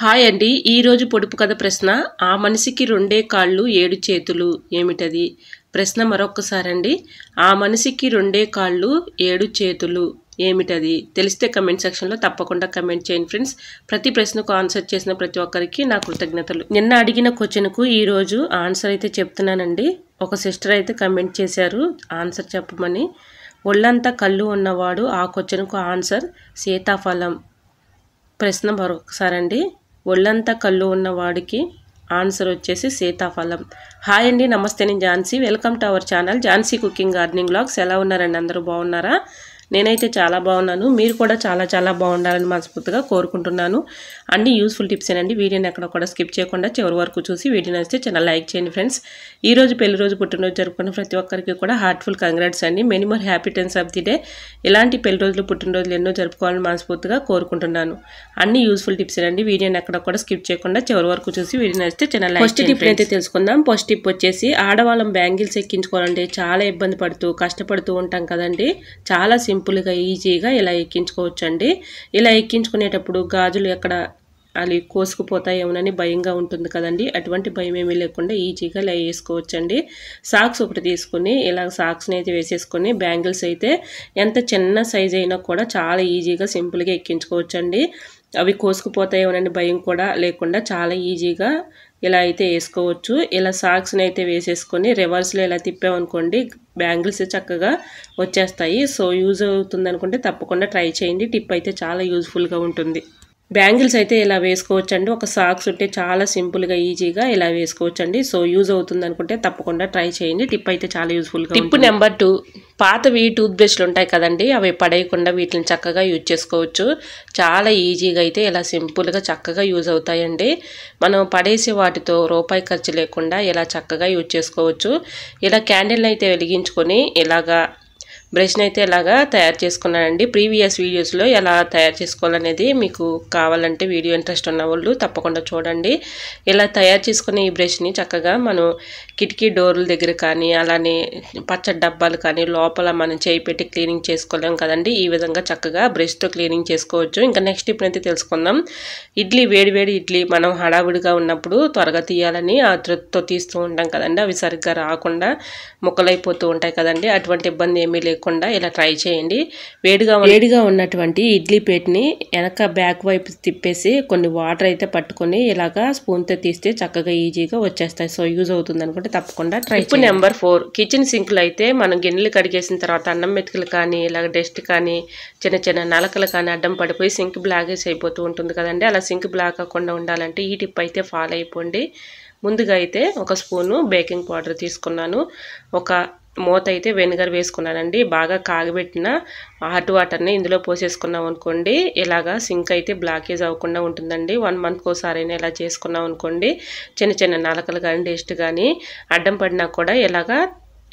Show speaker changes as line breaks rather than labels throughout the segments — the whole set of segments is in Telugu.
హాయ్ అండి. ఈరోజు పొడుపు కథ ప్రశ్న ఆ మనిషికి రెండే కాళ్ళు ఏడు చేతులు ఏమిటది? ప్రశ్న మరొక్కసారండి. ఆ మనిషికి రెండే కాళ్ళు ఏడు చేతులు ఏమిటది? తెలిస్తే కమెంట్ సెక్షన్లో తప్పకుండా కమెంట్ చేయండి ఫ్రెండ్స్. ప్రతి ప్రశ్నకు ఆన్సర్ చేసిన ప్రతి ఒక్కరికి నా కృతజ్ఞతలు. నిన్న అడిగిన క్వశ్చన్కు ఈరోజు ఆన్సర్ అయితే చెప్తున్నానండి. ఒక సిస్టర్ అయితే కమెంట్ చేశారు ఆన్సర్ చెప్పమని. ఒళ్ళంతా కళ్ళు ఉన్నవాడు ఆ క్వశ్చన్కు ఆన్సర్ సీతాఫలం. ప్రశ్న మరొకసారండి. ఒళ్ళంతా కళ్ళు ఉన్నవాడికి ఆన్సర్ వచ్చేసి సీతాఫలం. హాయ్ అండి, నమస్తే, నేను Jhansi. Welcome to our channel Jhansi cooking gardening vlogs. ఎలా ఉన్నారండి? అందరూ బాగున్నారా? నేనైతే చాలా బాగున్నాను. మీరు కూడా చాలా బాగుండాలని మనస్ఫూర్తిగా కోరుకుంటున్నాను. అన్ని యూస్ఫుల్ టిప్స్ ఏనండి. వీడియోని ఎక్కడ కూడా స్కిప్ చేయకుండా చివరి వరకు చూసి వీడియో నచ్చితే ఛానల్ లైక్ చేయండి ఫ్రెండ్స్. ఈరోజు పెళ్లి రోజు పుట్టినరోజు జరుపుకున్న ప్రతి ఒక్కరికి కూడా హార్ట్ఫుల్ కంగ్రాట్స్ అండి. Many more happy returns of the day. ఇలాంటి పెళ్లి రోజులు పుట్టినరోజులు ఎన్నో జరుపుకోవాలని మనస్ఫూర్తిగా కోరుకుంటున్నాను. అన్ని యూస్ఫుల్ టిప్స్ ఏనండి. వీడియోని ఎక్కడ కూడా స్కిప్ చేయకుండా చివరి వరకు చూసి వీడియో నచ్చితే ఛానల్ లైక్ చేయండి. ఫస్ట్ టిప్ అయితే తెలుసుకుందాం. ఫస్ట్ టిప్ వచ్చేసి ఆడవాళ్ళం బ్యాంగిల్స్ ఎక్కించుకోవాలంటే చాలా ఇబ్బంది పడుతూ కష్టపడుతూ ఉంటాం కదండి. చాలా సింపుల్గా ఈజీగా ఇలా ఎక్కించుకోవచ్చు అండి. ఇలా ఎక్కించుకునేటప్పుడు గాజులు ఎక్కడ అవి కోసుకుపోతాయేమోనని భయంగా ఉంటుంది కదండి. అటువంటి భయం ఏమీ లేకుండా ఈజీగా ఇలా వేసుకోవచ్చండి. సాక్స్ ఒకటి తీసుకుని ఇలా సాక్స్ని అయితే వేసేసుకొని బ్యాంగిల్స్ అయితే ఎంత చిన్న సైజ్ అయినా కూడా చాలా ఈజీగా సింపుల్గా ఎక్కించుకోవచ్చండి. అవి కోసుకుపోతాయేమోనని భయం కూడా లేకుండా చాలా ఈజీగా ఇలా అయితే వేసుకోవచ్చు. ఇలా సాక్స్ని అయితే వేసేసుకొని రివర్స్లో ఇలా తిప్పామనుకోండి బ్యాంగిల్స్ చక్కగా వచ్చేస్తాయి. సో యూజ్ అవుతుంది అనుకుంటే తప్పకుండా ట్రై చేయండి. టిప్ అయితే చాలా యూజ్ఫుల్గా ఉంటుంది. బ్యాంగిల్స్ అయితే ఇలా వేసుకోవచ్చండి. ఒక సాక్స్ ఉంటే చాలా సింపుల్గా ఈజీగా ఇలా వేసుకోవచ్చండి. సో యూజ్ అవుతుంది అనుకుంటే తప్పకుండా ట్రై చేయండి. టిప్ అయితే చాలా యూజ్ఫుల్గా. టిప్ నెంబర్ 2, పాతవి టూత్ బ్రష్లు ఉంటాయి కదండి, అవి పడేయకుండా వీటిని చక్కగా యూజ్ చేసుకోవచ్చు. చాలా ఈజీగా అయితే ఇలా సింపుల్గా చక్కగా యూజ్ అవుతాయండి. మనం పడేసే వాటితో రూపాయి ఖర్చు లేకుండా ఇలా చక్కగా యూజ్ చేసుకోవచ్చు. ఇలా క్యాండిల్ని అయితే వెలిగించుకొని ఇలాగా బ్రష్ని అయితే ఇలాగా తయారు చేసుకున్నానండి. ప్రీవియస్ వీడియోస్లో ఎలా తయారు చేసుకోవాలనేది మీకు కావాలంటే వీడియో ఇంట్రెస్ట్ ఉన్న వాళ్ళు తప్పకుండా చూడండి. ఇలా తయారు చేసుకునే ఈ బ్రష్ని చక్కగా మనం కిటికీ డోర్ల దగ్గర కానీ అలానే పచ్చడి డబ్బాలు కానీ లోపల మనం చేయి పెట్టి క్లీనింగ్ చేసుకోలేం కదండి. ఈ విధంగా చక్కగా బ్రష్తో క్లీనింగ్ చేసుకోవచ్చు. ఇంకా నెక్స్ట్ ఇప్పుడైతే తెలుసుకుందాం. వేడి ఇడ్లీ మనం హడావుడిగా ఉన్నప్పుడు త్వరగా తీయాలని ఆ త్రెడ్తో తీస్తూ ఉంటాం కదండి. అవి సరిగ్గా రాకుండా ముక్కలైపోతూ ఉంటాయి కదండి. అటువంటి ఇబ్బంది ఏమీ లేకుండా ఇలా ట్రై చేయండి. వేడిగా ఉన్నటువంటి ఇడ్లీ ప్లేట్ని వెనక బ్యాక్ వైపు తిప్పేసి కొన్ని వాటర్ అయితే పట్టుకొని ఇలాగా స్పూన్తో తీస్తే చక్కగా ఈజీగా వచ్చేస్తాయి. సో యూజ్ అవుతుంది అనుకుంటే తప్పకుండా ట్రై చేయండి. నెంబర్ 4, కిచెన్ సింక్లు అయితే మనం గిన్నెలు కడిగేసిన తర్వాత అన్నం మెతుకులు కానీ ఇలాగ డస్ట్ కానీ చిన్న నలకలు కానీ అడ్డం పడిపోయి సింక్ బ్లాకేజ్ అయిపోతూ ఉంటుంది కదండి. అలా సింక్ బ్లాక్ అవ్వకుండా ఉండాలంటే ఈ టిప్ అయితే ఫాలో అయిపోండి. ముందుగా అయితే ఒక స్పూను బేకింగ్ పౌడర్ తీసుకున్నాను. ఒక మూత అయితే వెనిగర్ వేసుకున్నానండి. బాగా కాగబెట్టిన హాట్ వాటర్ని ఇందులో పోసేసుకున్నాం అనుకోండి ఇలాగా సింక్ అయితే బ్లాకేజ్ అవ్వకుండా ఉంటుందండి. 1 మంత్కి ఒకసారైనా ఇలా చేసుకున్నాం అనుకోండి చిన్న నలకలు కానీ డస్ట్ కానీ అడ్డం పడినా కూడా ఇలాగా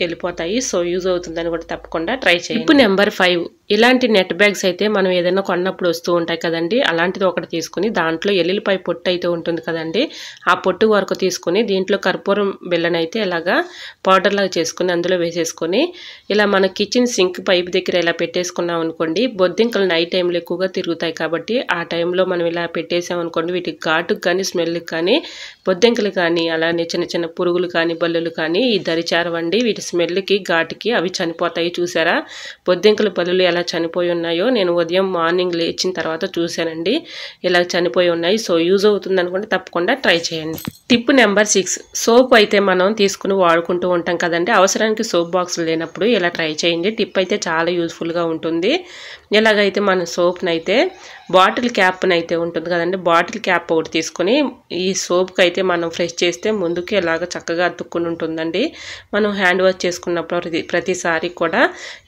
వెళ్ళిపోతాయి. సో యూజ్ అవుతుందని కూడా తప్పకుండా ట్రై చేయండి. టిప్ నెంబర్ 5, ఇలాంటి నెట్ బ్యాగ్స్ అయితే మనం ఏదైనా కొన్నప్పుడు వస్తూ ఉంటాయి కదండి. అలాంటిది ఒకటి తీసుకుని దాంట్లో ఎల్లుల్లిపాయ పొట్టు అయితే ఉంటుంది కదండి. ఆ పొట్టు వరకు తీసుకుని దీంట్లో కర్పూరం బెల్లని అయితే ఇలాగా పౌడర్ లాగా చేసుకుని అందులో వేసేసుకొని ఇలా మన కిచెన్ సింక్ పైప్ దగ్గర ఇలా పెట్టేసుకున్నాం అనుకోండి బొద్దింకలు నైట్ టైంలో ఎక్కువగా తిరుగుతాయి కాబట్టి ఆ టైంలో మనం ఇలా పెట్టేసాం అనుకోండి వీటికి ఘాటుకు కానీ స్మెల్కి కానీ బొద్దింకలు కానీ అలానే చిన్న పురుగులు కానీ బల్లులు కానీ ఈ దరిచారవండి. వీటి స్మెల్కి ఘాటుకి అవి చనిపోతాయి. చూసారా బొద్దింకలు బల్లులు ఎలా చనిపోయి ఉన్నాయో నేను ఉదయం మార్నింగ్ లేచిన తర్వాత చూశానండి. ఇలా చనిపోయి ఉన్నాయి. సో యూజ్ అవుతుంది అనుకుంటే తప్పకుండా ట్రై చేయండి. టిప్ నెంబర్ 6, సోప్ అయితే మనం తీసుకుని వాడుకుంటూ ఉంటాం కదండి. అవసరానికి సోప్ బాక్స్ లేనప్పుడు ఇలా ట్రై చేయండి. టిప్ అయితే చాలా యూజ్ఫుల్గా ఉంటుంది. ఎలాగైతే మన సోప్ని అయితే బాటిల్ క్యాప్ని అయితే ఉంటుంది కదండి, బాటిల్ క్యాప్ ఒకటి తీసుకొని ఈ సోప్కి అయితే మనం ఫ్రెష్ చేస్తే ముందుకి ఇలాగ చక్కగా అతుక్కుని ఉంటుందండి. మనం హ్యాండ్ వాష్ చేసుకున్నప్పుడు ప్రతిసారి కూడా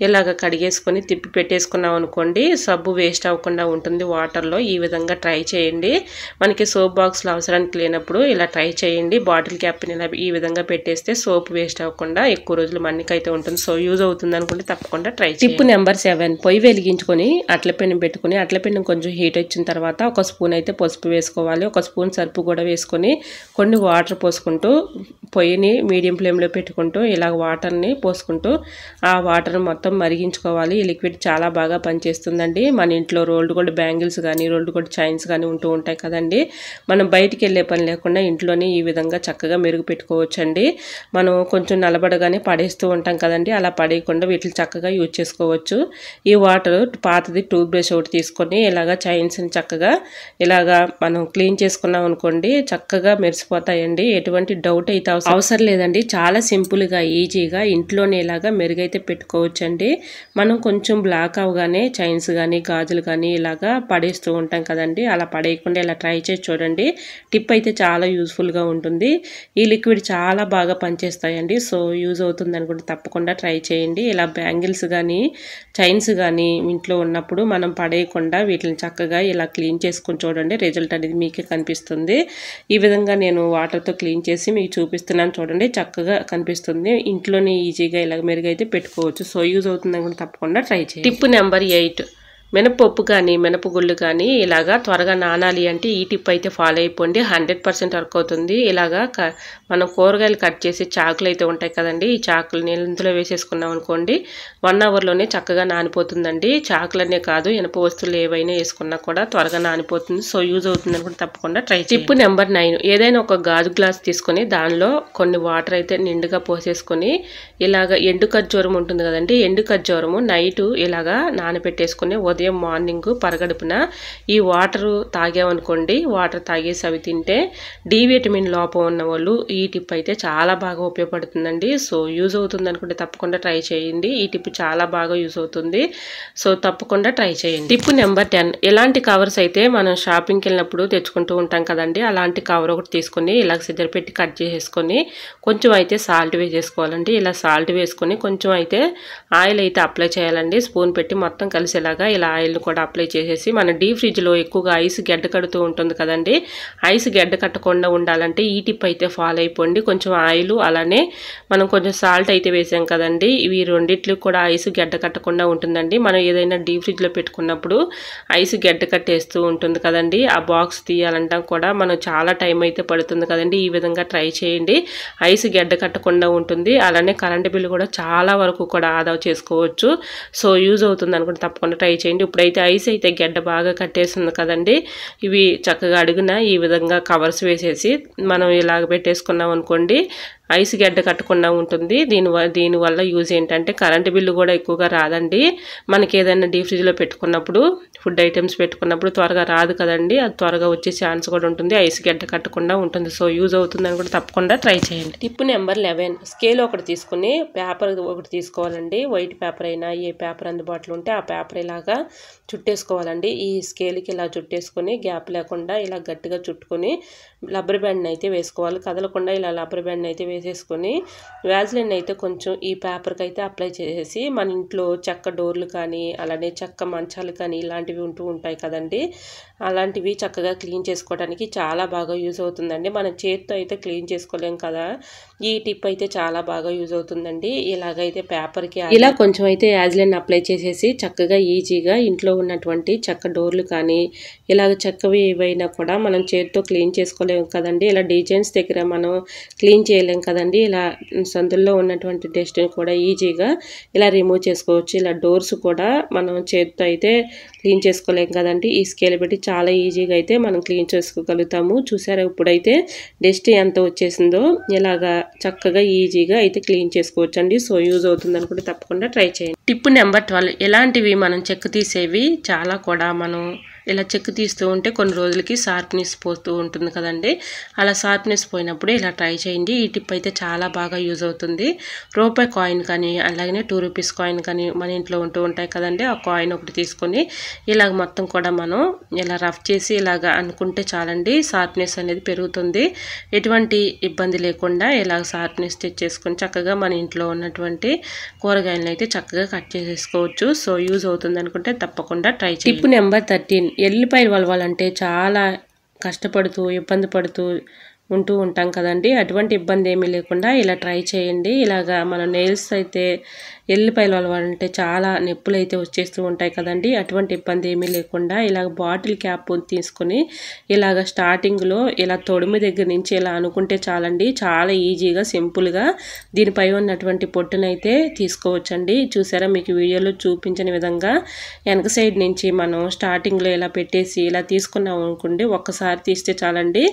ఇలాగ కడిగేసుకొని తిప్పి పెట్టేసుకున్నాం అనుకోండి సబ్బు వేస్ట్ అవ్వకుండా ఉంటుంది వాటర్లో. ఈ విధంగా ట్రై చేయండి. మనకి సోప్ బాక్స్లో అవసరానికి లేనప్పుడు ఇలా ట్రై చేయండి. బాటిల్ క్యాప్ని ఇలా ఈ విధంగా పెట్టేస్తే సోప్ వేస్ట్ అవ్వకుండా ఎక్కువ రోజులు మన్నికైతే ఉంటుంది. సో యూజ్ అవుతుంది అనుకుంటే తప్పకుండా ట్రై చేయండి. టిప్ నెంబర్ 7, పొయ్యి వెలిగించుకొని అట్లపెన్ను పెట్టుకుని అట్లపెన్ను కొంచెం హీట్ వచ్చిన తర్వాత ఒక స్పూన్ అయితే పసుపు వేసుకోవాలి. ఒక స్పూన్ సరుపు కూడా వేసుకొని కొన్ని వాటర్ పోసుకుంటూ పొయ్యిని మీడియం ఫ్లేమ్లో పెట్టుకుంటూ ఇలా వాటర్ని పోసుకుంటూ ఆ వాటర్ మొత్తం మరిగించుకోవాలి. ఈ లిక్విడ్ చాలా బాగా పనిచేస్తుందండి. మన ఇంట్లో రోల్డ్ గోల్డ్ బ్యాంగిల్స్ కానీ రోల్డ్ గోల్డ్ చైన్స్ కానీ ఉంటూ ఉంటాయి కదండి. మనం బయటికి వెళ్ళే పని లేకుండా ఇంట్లోనే ఈ విధంగా చక్కగా మెరుగు పెట్టుకోవచ్చండి. మనం కొంచెం నలబడగానే పడేస్తూ ఉంటాం కదండి, అలా పడేయకుండా వీటిని చక్కగా యూజ్ చేసుకోవచ్చు. ఈ వాటర్ పాతది టూత్ బ్రష్ ఒకటి తీసుకొని ఇలాగా చైన్స్ని చక్కగా ఇలాగా మనం క్లీన్ చేసుకున్నాం అనుకోండి, చక్కగా మెరిసిపోతాయండి. ఎటువంటి డౌట్ అయితే అవసరం లేదండి. చాలా సింపుల్గా ఈజీగా ఇంట్లోనే ఇలాగా మెరుగైతే పెట్టుకోవచ్చండి. మనం కొంచెం బ్లాక్ అవగానే చైన్స్ కానీ గాజులు కానీ ఇలాగా పడేస్తూ ఉంటాం కదండి, అలా పడేయకుండా ఇలా ట్రై చేసి చూడండి. టిప్ అయితే చాలా యూస్ఫుల్గా ఉంటుంది. ఈ లిక్విడ్ చాలా బాగా పనిచేస్తాయండి. సో యూజ్ అవుతుంది అనుకుంటే తప్పకుండా ట్రై చేయండి. ఇలా బ్యాంగిల్స్ కానీ చైన్స్ కానీ ఇంట్లో ఉన్నప్పుడు మనం పడేయకుండా వీటిని చక్కగా ఇలా క్లీన్ చేసుకుని చూడండి. రిజల్ట్ అనేది మీకే కనిపిస్తుంది. ఈ విధంగా నేను వాటర్తో క్లీన్ చేసి మీకు చూపిస్తున్నాను చూడండి, చక్కగా కనిపిస్తుంది. ఇంట్లోనే ఈజీగా ఇలా మెరుగైతే పెట్టుకోవచ్చు. సో యూజ్ అవుతుంది అనుకుంటే తప్పకుండా ట్రై చేయండి. టిప్ నెంబర్ 8, మినపప్పు కానీ మినపగుళ్ళు కానీ ఇలాగా త్వరగా నానాలి అంటే ఈ టిప్ అయితే ఫాలో అయిపోండి. 100% వర్క్ అవుతుంది. ఇలాగా మనం కూరగాయలు కట్ చేసి చాకులు అయితే ఉంటాయి కదండి, ఈ చాకులు ఇందులో వేసేసుకున్నాం అనుకోండి 1 అవర్లోనే చక్కగా నానిపోతుందండి. చాకులనే కాదు, ఇనప వస్తువులు ఏవైనా వేసుకున్నా కూడా త్వరగా నానిపోతుంది. సో యూజ్ అవుతుంది అనుకుంటే తప్పకుండా ట్రై చేయండి. టిప్ నెంబర్ 9, ఏదైనా ఒక గాజు గ్లాస్ తీసుకొని దానిలో కొన్ని వాటర్ అయితే నిండుగా పోసేసుకొని ఇలాగ ఎండు ఖర్జూరం ఉంటుంది కదండి, ఎండు ఖర్జూరము నైట్ ఇలాగా నానబెట్టేసుకుని ఉదయం మార్నింగ్ పరగడుపున ఈ వాటర్ తాగామనుకోండి, వాటర్ తాగేసి అవి తింటే డి విటమిన్ లోపం ఉన్న వాళ్ళు ఈ టిప్ అయితే చాలా బాగా ఉపయోగపడుతుందండి. సో యూజ్ అవుతుంది అనుకుంటే తప్పకుండా ట్రై చేయండి. ఈ టిప్ చాలా బాగా యూజ్ అవుతుంది. సో తప్పకుండా ట్రై చేయండి. టిప్ నెంబర్ 10, ఎలాంటి కవర్స్ అయితే మనం షాపింగ్కి వెళ్ళినప్పుడు తెచ్చుకుంటూ ఉంటాం కదండి, అలాంటి కవర్ ఒకటి తీసుకొని ఇలా సిజర్ పెట్టి కట్ చేసేసుకొని కొంచెం అయితే సాల్ట్ వేసేసుకోవాలండి. ఇలా సాల్ట్ వేసుకొని కొంచెం అయితే ఆయిల్ అయితే అప్లై చేయాలండి. స్పూన్ పెట్టి మొత్తం కలిసేలాగా ఇలా ఆయిల్ కూడా అప్లై చేసేసి, మన డీప్ ఫ్రిడ్జ్లో ఎక్కువగా ఐస్ గడ్డ కడుతూ ఉంటుంది కదండి, ఐస్ గడ్డ కట్టకుండా ఉండాలంటే ఈ టిప్ అయితే ఫాలో అయిపోండి. కొంచెం ఆయిల్ అలానే మనం కొంచెం సాల్ట్ అయితే వేసాం కదండి, ఇవి రెండిట్లు కూడా ఐస్ గడ్డ కట్టకుండా ఉంటుందండి. మనం ఏదైనా డీప్ ఫ్రిడ్జ్లో పెట్టుకున్నప్పుడు ఐస్ గడ్డ కట్టేస్తూ ఉంటుంది కదండి, ఆ బాక్స్ తీయాలంటే కూడా మనం చాలా టైం అయితే పడుతుంది కదండి. ఈ విధంగా ట్రై చేయండి, ఐస్ గడ్డ కట్టకుండా ఉంటుంది. అలానే కరెంట్ బిల్లు కూడా చాలా వరకు కూడా ఆదా చేసుకోవచ్చు. సో యూజ్ అవుతుంది అనుకుంటే తప్పకుండా ట్రై చేయండి. ఇప్పుడైతే ఐస్ అయితే గడ్డ బాగా కట్టేస్తుంది కదండి, ఇవి చక్కగా అడుగున ఈ విధంగా కవర్స్ వేసేసి మనం ఇలాగ పెట్టేసుకున్నాం అనుకోండి, ఐస్ గడ్డ కట్టకుండా ఉంటుంది. దీనివల్ల యూజ్ ఏంటంటే కరెంటు బిల్లు కూడా ఎక్కువగా రాదండి. మనకి ఏదైనా డీప్ ఫ్రిడ్జ్లో పెట్టుకున్నప్పుడు ఫుడ్ ఐటమ్స్ పెట్టుకున్నప్పుడు త్వరగా రాదు కదండి, అది త్వరగా వచ్చే ఛాన్స్ కూడా ఉంటుంది, ఐస్ గడ్డ కట్టకుండా ఉంటుంది. సో యూజ్ అవుతుందని కూడా తప్పకుండా ట్రై చేయండి. టిప్ నెంబర్ 11, స్కేల్ ఒకటి తీసుకుని పేపర్ ఒకటి తీసుకోవాలండి. వైట్ పేపర్ అయినా ఏ పేపర్ అందుబాటులో ఉంటే ఆ పేపర్ ఇలాగా చుట్టేసుకోవాలండి. ఈ స్కేల్కి ఇలా చుట్టేసుకొని గ్యాప్ లేకుండా ఇలా గట్టిగా చుట్టుకొని రబ్బర్ బ్యాండ్ని అయితే వేసుకోవాలి. కదలకుండా ఇలా రబ్బర్ బ్యాండ్ని అయితే వేసేసుకొని వ్యాజ్లైన్ అయితే కొంచెం ఈ పేపర్కి అయితే అప్లై చేసేసి, మన ఇంట్లో చెక్క డోర్లు కానీ అలానే చెక్క మంచాలు కానీ ఇలాంటివి ఉంటూ ఉంటాయి కదండి, అలాంటివి చక్కగా క్లీన్ చేసుకోవడానికి చాలా బాగా యూజ్ అవుతుందండి. మనం చేతితో అయితే క్లీన్ చేసుకోలేం కదా, ఈ టిప్ అయితే చాలా బాగా యూజ్ అవుతుందండి. ఇలాగైతే పేపర్కి ఇలా కొంచెం అయితే యాజ్లైన్ అప్లై చేసేసి చక్కగా ఈజీగా ఇంట్లో ఉన్నటువంటి చెక్క డోర్లు కానీ ఇలాగ చెక్కవి ఏవైనా కూడా మనం చేతితో క్లీన్ చేసుకోలేము కదండి, ఇలా డిజైన్స్ దగ్గర మనం క్లీన్ చేయలేం కదండి, ఇలా సందుల్లో ఉన్నటువంటి డస్ట్ని కూడా ఈజీగా ఇలా రిమూవ్ చేసుకోవచ్చు. ఇలా డోర్స్ కూడా మనం చేతితో అయితే క్లీన్ చేసుకోలేం కదండి, ఈ స్కేల్ పెట్టి చాలా ఈజీగా అయితే మనం క్లీన్ చేసుకోగలుగుతాము. చూసారా ఇప్పుడైతే డస్ట్ ఎంత వచ్చేసిందో, ఇలాగా చక్కగా ఈజీగా అయితే క్లీన్ చేసుకోవచ్చు అండి. సో యూజ్ అవుతుంది అనుకుంటే తప్పకుండా ట్రై చేయండి. టిప్ నెంబర్ 12, ఇలాంటివి మనం చెక్ తీసేవి చాలా కూడా మనం ఇలా చెక్ తీస్తూ ఉంటే కొన్ని రోజులకి షార్ప్నెస్ పోతూ ఉంటుంది కదండి, అలా షార్ప్నెస్ పోయినప్పుడు ఇలా ట్రై చేయండి. ఈ టిప్ అయితే చాలా బాగా యూజ్ అవుతుంది. రూపాయి కాయిన్ కానీ అలాగే 2 రూపీస్ కాయిన్ కానీ మన ఇంట్లో ఉంటూ ఉంటాయి కదండి, ఆ కాయిన్ ఒకటి తీసుకొని ఇలాగ మొత్తం కూడా మనం ఇలా రఫ్ చేసి ఇలాగ అనుకుంటే చాలండి, షార్ప్నెస్ అనేది పెరుగుతుంది. ఎటువంటి ఇబ్బంది లేకుండా ఇలాగ షార్ప్నెస్ తెచ్చేసుకొని చక్కగా మన ఇంట్లో ఉన్నటువంటి కూరగాయలను అయితే చక్కగా కట్ చేసేసుకోవచ్చు. సో యూజ్ అవుతుంది అనుకుంటే తప్పకుండా ట్రై చేయండి. టిప్ నెంబర్ 13, ఎల్లిపాయలు వలవాలంటే చాలా కష్టపడుతూ ఇబ్బంది పడుతూ ఉంటూ ఉంటాం కదండి, అటువంటి ఇబ్బంది ఏమీ లేకుండా ఇలా ట్రై చేయండి. ఇలాగా మన నెయిల్స్ అయితే ఎల్లిపాయలు వలవాలంటే చాలా నొప్పులు అయితే వచ్చేస్తూ ఉంటాయి కదండి. అటువంటి ఇబ్బంది ఏమీ లేకుండా ఇలాగ బాటిల్ క్యాప్ తీసుకొని ఇలాగ స్టార్టింగ్లో ఇలా తొడిమి దగ్గర నుంచి ఇలా అనుకుంటే చాలండి. చాలా ఈజీగా సింపుల్గా దీనిపై ఉన్నటువంటి పొట్టునైతే తీసుకోవచ్చండి. చూసారా, మీకు వీడియోలో చూపించిన విధంగా వెనక సైడ్ నుంచి మనం స్టార్టింగ్లో ఇలా పెట్టేసి ఇలా తీసుకున్నాం అనుకోండి, ఒక్కసారి తీస్తే చాలండి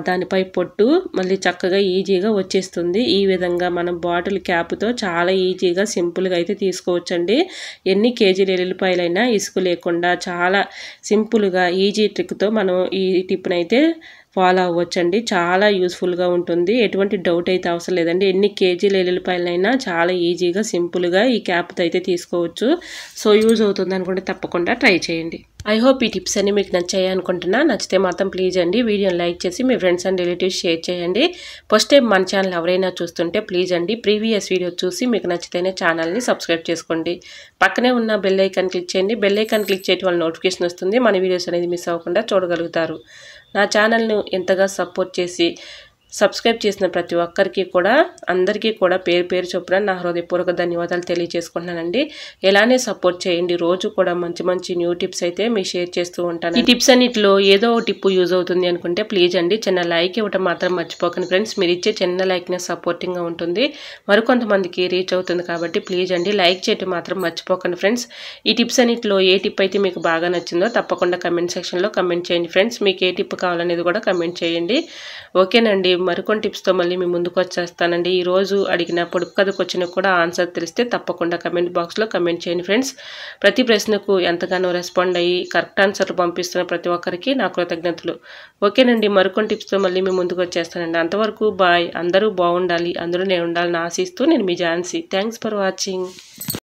దానిపై పొట్టు మళ్ళీ చక్కగా ఈజీగా వచ్చేస్తుంది. ఈ విధంగా మనం బాటిల్ క్యాప్తో చాలా ఈజీగా సింపుల్గా అయితే తీసుకోవచ్చండి. ఎన్ని కేజీల ఎల్లిపాయలైనా ఇసుక లేకుండా చాలా సింపుల్గా ఈజీ ట్రిక్తో మనం ఈ టిప్ని అయితే ఫాలో అవ్వచ్చండి. చాలా యూస్ఫుల్గా ఉంటుంది. ఎటువంటి డౌట్ అయితే అవసరం లేదండి. ఎన్ని కేజీల ఎల్లిపాయలైనా చాలా ఈజీగా సింపుల్గా ఈ క్యాప్తో అయితే తీసుకోవచ్చు. సో యూజ్ అవుతుంది అనుకుంటే తప్పకుండా ట్రై చేయండి. ఐ హోప్ ఈ టిప్స్ అన్ని మీకు నచ్చాయి అనుకుంటున్నా. నచ్చితే మాత్రం ప్లీజ్ అండి వీడియోని లైక్ చేసి మీ ఫ్రెండ్స్ అండ్ రిలేటివ్స్ షేర్ చేయండి. ఫస్ట్ టైం మన ఛానల్ ఎవరైనా చూస్తుంటే ప్లీజ్ అండి ప్రీవియస్ వీడియో చూసి మీకు నచ్చితేనే ఛానల్ని సబ్స్క్రైబ్ చేసుకోండి. పక్కనే ఉన్న బెల్ ఐకాన్ క్లిక్ చేయండి. బెల్ ఐకాన్ క్లిక్ చేయడం వల్ల నోటిఫికేషన్ వస్తుంది. మన వీడియోస్ అనేది మిస్ అవ్వకుండా చూడగలుగుతారు. నా ఛానల్ను ఎంతగా సపోర్ట్ చేసి సబ్స్క్రైబ్ చేసిన ప్రతి ఒక్కరికి కూడా అందరికీ కూడా పేరు పేరు చొప్పున నా హృదయపూర్వక ధన్యవాదాలు తెలియజేసుకుంటున్నానండి. ఎలానే సపోర్ట్ చేయండి. రోజు కూడా మంచి మంచి న్యూ టిప్స్ అయితే మీకు షేర్ చేస్తూ ఉంటాను. ఈ టిప్స్ అన్నిటిలో ఏదో ఒక టిప్ యూజ్ అవుతుంది అనుకుంటే ప్లీజ్ అండి చిన్న లైక్ ఇవ్వడం మాత్రం మర్చిపోకండి ఫ్రెండ్స్. మీరు ఇచ్చే చిన్న లైక్నే సపోర్టింగ్గా ఉంటుంది, మరికొంతమందికి రీచ్ అవుతుంది. కాబట్టి ప్లీజ్ అండి లైక్ చేయడం మాత్రం మర్చిపోకండి ఫ్రెండ్స్. ఈ టిప్స్ అన్నిటిలో ఏ టిప్ అయితే మీకు బాగా నచ్చిందో తప్పకుండా కమెంట్ సెక్షన్లో కమెంట్ చేయండి ఫ్రెండ్స్. మీకు ఏ టిప్ కావాలనేది కూడా కమెంట్ చేయండి. ఓకేనండి, మరికొన్ని టిప్స్తో మళ్ళీ మీ ముందుకు వచ్చేస్తానండి. ఈరోజు అడిగిన పొడుపు కథ క్వశ్చన్ కూడా ఆన్సర్ తెలిస్తే తప్పకుండా కమెంట్ బాక్స్లో కమెంట్ చేయండి ఫ్రెండ్స్. ప్రతి ప్రశ్నకు ఎంతగానో రెస్పాండ్ అయ్యి కరెక్ట్ ఆన్సర్లు పంపిస్తున్న ప్రతి ఒక్కరికి నా కృతజ్ఞతలు. ఓకేనండి, మరికొన్ని టిప్స్తో మళ్ళీ మీ ముందుకు వచ్చేస్తానండి. అంతవరకు బాయ్. అందరూ బాగుండాలి, అందరూ నేను ఉండాలని ఆశిస్తూ నేను మీ ఝాన్సీ. Thanks for watching.